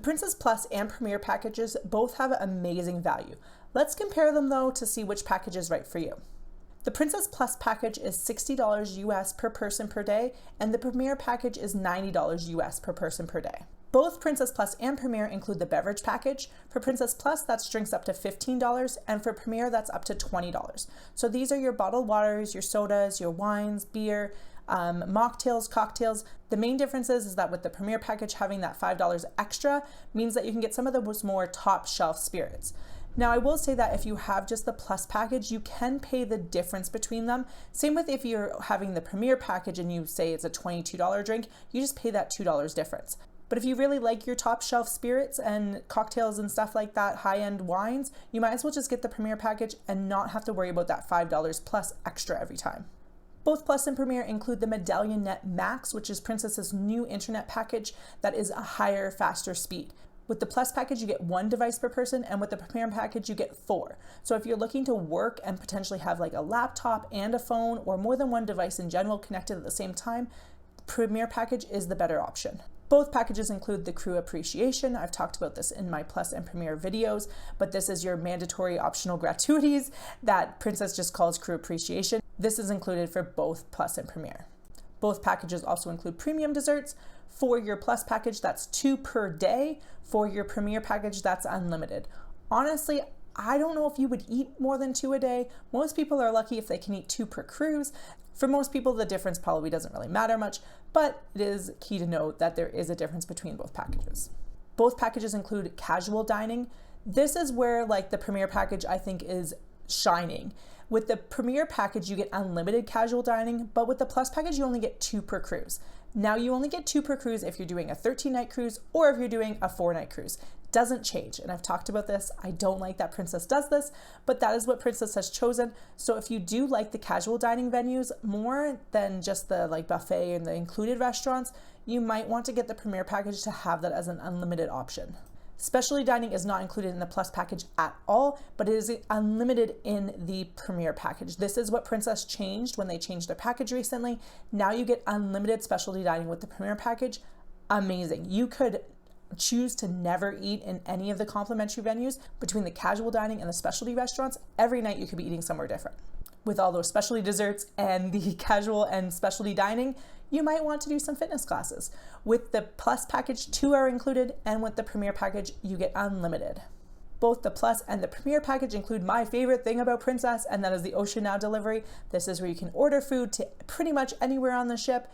Princess Plus and Premier packages both have amazing value. Let's compare them though to see which package is right for you. The Princess Plus package is $60 US per person per day, and the Premier package is $90 US per person per day. Both Princess Plus and Premier include the beverage package. For Princess Plus, that's drinks up to $15, and for Premier, that's up to $20. So these are your bottled waters, your sodas, your wines, beer, mocktails, cocktails. The main difference is that with the Premier package, having that $5 extra means that you can get some of those more top shelf spirits. Now, I will say that if you have just the Plus package, you can pay the difference between them. Same with if you're having the Premier package and you say it's a $22 drink, you just pay that $2 difference. But if you really like your top shelf spirits and cocktails and stuff like that, high-end wines, you might as well just get the Premier package and not have to worry about that $5 plus extra every time. Both Plus and Premier include the Medallion Net Max, which is Princess's new internet package that is a higher, faster speed. With the Plus package, you get 1 device per person, and with the Premier package, you get 4. So if you're looking to work and potentially have like a laptop and a phone or more than 1 device in general connected at the same time, Premier package is the better option. Both packages include the crew appreciation. I've talked about this in my Plus and Premier videos, but this is your mandatory optional gratuities that Princess just calls crew appreciation. This is included for both Plus and Premier. Both packages also include premium desserts. For your Plus package, that's 2 per day. For your Premier package, that's unlimited. Honestly, I don't know if you would eat more than 2 a day. Most people are lucky if they can eat 2 per cruise. For most people, the difference probably doesn't really matter much, but it is key to note that there is a difference between both packages. Both packages include casual dining. This is where like the Premier package I think is shining. With the Premier package, you get unlimited casual dining, but with the Plus package, you only get 2 per cruise. Now you only get 2 per cruise if you're doing a 13-night cruise or if you're doing a 4-night cruise. Doesn't change, and I've talked about this. I don't like that Princess does this, but that is what Princess has chosen. So if you do like the casual dining venues more than just the like buffet and the included restaurants, you might want to get the Premier package to have that as an unlimited option. Specialty dining is not included in the Plus package at all, but it is unlimited in the Premier package. This is what Princess changed when they changed their package recently. Now you get unlimited specialty dining with the Premier package. Amazing. You could choose to never eat in any of the complimentary venues. Between the casual dining and the specialty restaurants, every night you could be eating somewhere different. With all those specialty desserts and the casual and specialty dining, you might want to do some fitness classes. With the Plus package, 2 are included, and with the Premier package, you get unlimited. Both the Plus and the Premier package include my favorite thing about Princess, and that is the Ocean Now delivery. This is where you can order food to pretty much anywhere on the ship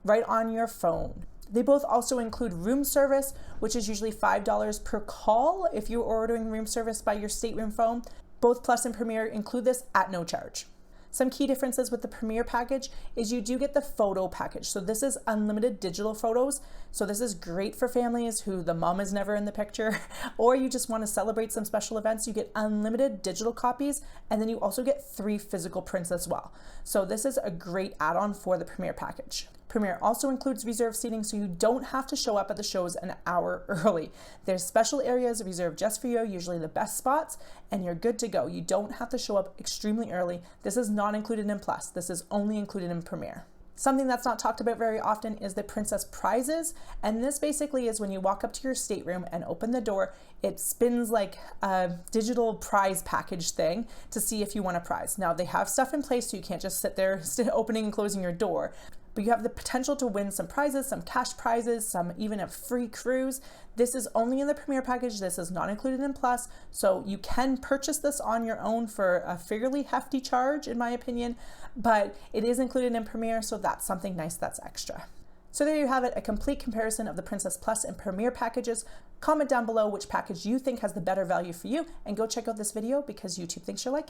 right on your phone. They both also include room service, which is usually $5 per call if you're ordering room service by your stateroom phone. Both Plus and Premier include this at no charge. Some key differences with the Premier package is you do get the photo package. So this is unlimited digital photos. So this is great for families who the mom is never in the picture, or you just want to celebrate some special events. You get unlimited digital copies, and then you also get 3 physical prints as well. So this is a great add-on for the Premier package. Premier also includes reserved seating, so you don't have to show up at the shows an hour early. There's special areas reserved just for you, usually the best spots, and you're good to go. You don't have to show up extremely early. This is not included in Plus. This is only included in Premier. Something that's not talked about very often is the Princess prizes, and this basically is when you walk up to your stateroom and open the door, it spins like a digital prize package thing to see if you want a prize. Now they have stuff in place so you can't just sit there opening and closing your door, but you have the potential to win some prizes, some cash prizes, some even a free cruise. This is only in the Premier package. This is not included in Plus, so you can purchase this on your own for a fairly hefty charge, in my opinion, but it is included in Premier, so that's something nice that's extra. So there you have it, a complete comparison of the Princess Plus and Premier packages. Comment down below which package you think has the better value for you, and go check out this video because YouTube thinks you'll like it.